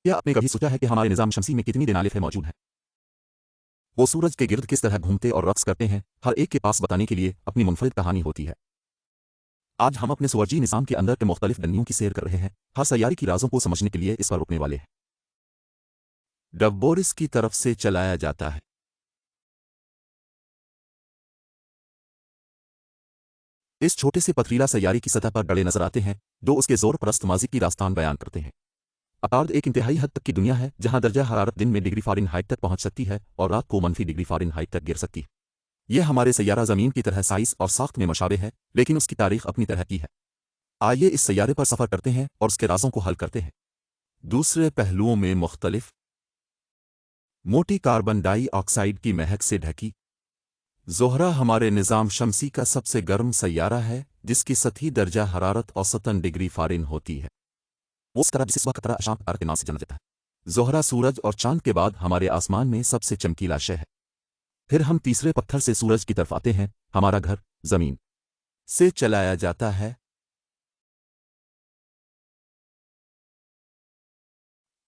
क्या आपने कभी सोचा है कि हमारे निज़ाम शमसी में कितनी दिनालिफ़ें मौजूद हैं? वो सूरज के गिर्द किस तरह घूमते और रक्स करते हैं, हर एक के पास बताने के लिए अपनी मुनफरिद कहानी होती है। आज हम अपने सूरजी निज़ाम के अंदर के मुख्तलिफ दनियों की सैर कर रहे हैं, हर सैयारे की राज़ों को समझने के लिए इस पर रुकने वाले हैं। डब्बोरिस की तरफ से चलाया जाता है। इस छोटे से पथरीला सैयारे की सतह पर गड़े नजर आते हैं, जो उसके ज़ोर परस्त माज़ी की दास्तान बयान करते हैं। अतार्द एक इंतहाई हद तक की दुनिया है, जहाँ दर्जा हरारत दिन में डिग्री फ़ारेनहाइट तक पहुँच सकती है और रात को मनफी डिग्री फ़ारेनहाइट तक गिर सकती है। यह हमारे सैयारा ज़मीन की तरह साइज़ और साख्त में मुशाबे है, लेकिन उसकी तारीख अपनी तरह की है। आइए इस सैयारे पर सफ़र करते हैं और उसके राज़ों को हल करते हैं। दूसरे पहलुओं में मुख्तलिफ मोटी कार्बन डाइऑक्साइड की महक से ढकी ज़ोहरा हमारे निज़ाम शमसी का सबसे गर्म सैयारा है, जिसकी सतही दर्जा हरारत औसतन डिग्री फ़ारेन होती है। वो उस तरह जिसे सुबह का तारा शाम के तारे के नाम से जाना जाता है। ज़ोहरा सूरज और चांद के बाद हमारे आसमान में सबसे चमकीला शय है। फिर हम तीसरे पत्थर से सूरज की तरफ आते हैं, हमारा घर ज़मीन से चलाया जाता है।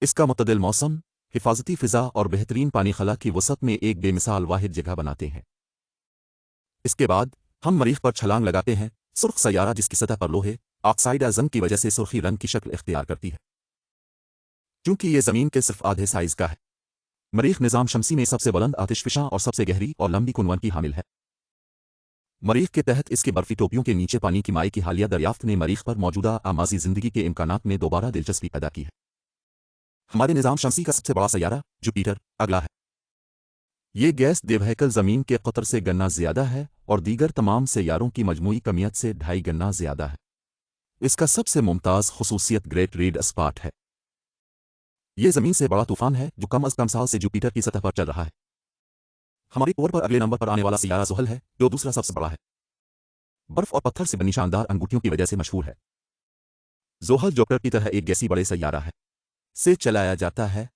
इसका मुतदिल मौसम, हिफाजती फ़िज़ा और बेहतरीन पानी खला की वसत में एक बेमिसाल वाहिद जगह बनाते हैं। इसके बाद हम मरीख़ पर छलांग लगाते हैं, सुर्ख सैयारा जिसकी सतह पर लोहे ऑक्साइड ज़ंग की वजह से सुर्खी रंग की शक्ल इख्तियार करती है, क्योंकि ये ज़मीन के सिर्फ आधे साइज़ का है। मरीख़ निज़ाम शमसी में सबसे बुलंद आतिशफ़िशां और सबसे गहरी और लंबी कुनवन की हामिल है। मरीख़ के तहत इसकी बर्फ़ी टोपियों के नीचे पानी की माई की हालिया दरियाफ्त ने मरीख़ पर मौजूदा आमाजी ज़िंदगी के इम्कानात में दोबारा दिलचस्पी पैदा की है। हमारे निज़ाम शमसी का सबसे बड़ा सैयारा जुपिटर अगला है। ये गैस देवहैकल ज़मीन के क़तर से गन्ना ज़्यादा है और दीगर तमाम सैयारों की मजमूई कमियत से 2.5 गन्ना ज़्यादा है। इसका सबसे मुमताज़ ख़ुसूसियत ग्रेट रीड स्पॉट है। ये ज़मीन से बड़ा तूफ़ान है जो कम अज़ कम साल से जुपिटर की सतह पर चल रहा है। हमारी तौर पर अगले नंबर पर आने वाला सैयारा ज़ुहल है, जो दूसरा सबसे बड़ा है। बर्फ़ और पत्थर से बनी शानदार अंगूठियों की वजह से मशहूर है। ज़ोहल जोकर की तरह एक गैसी बड़े सैयारा है से चलाया जाता है।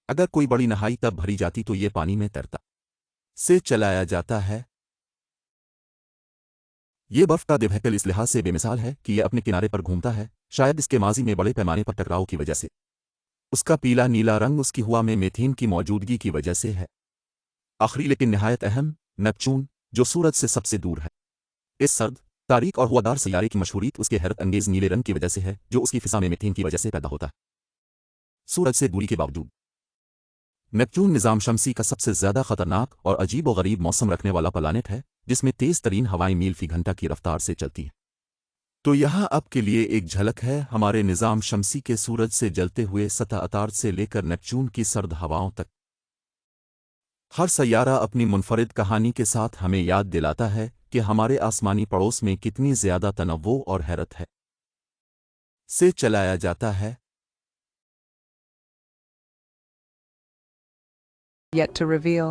अगर कोई बड़ी नहाई तब भरी जाती तो ये पानी में तैरता से चलाया जाता है। ये बर्फ़ का देवहैकल इस लिहाज से बेमिसाल है कि यह अपने किनारे पर घूमता है, शायद इसके माजी में बड़े पैमाने पर टकराव की वजह से। उसका पीला नीला रंग उसकी हवा में मीथेन की मौजूदगी की वजह से है। आखिरी लेकिन निहायत अहम, नेपच्यून, जो सूरज से सबसे दूर है। इस सर्द, तारीक और हवादार सैयारे की मशहूरियत उसके हैरत अंगेज़ नीले रंग की वजह से है, जो उसकी फ़िज़ा में मीथेन की वजह से पैदा होता है। सूरज से दूरी के बावजूद नेपच्यून निज़ाम शमसी का सबसे ज़्यादा ख़तरनाक और अजीब व गरीब मौसम रखने वाला प्लानेट है, जिसमें तेज़ तरीन हवाएं मील फ़ी घंटा की रफ्तार से चलती हैं। तो यहाँ अब के लिए एक झलक है हमारे निज़ाम शमसी के सूरज से जलते हुए सतह अतार्द से लेकर नेपच्यून की सर्द हवाओं तक। हर सैयारा अपनी मुनफरिद कहानी के साथ हमें याद दिलाता है कि हमारे आसमानी पड़ोस में कितनी ज़्यादा तनव्वो और हैरत है से चलाया जाता है। Yet to reveal.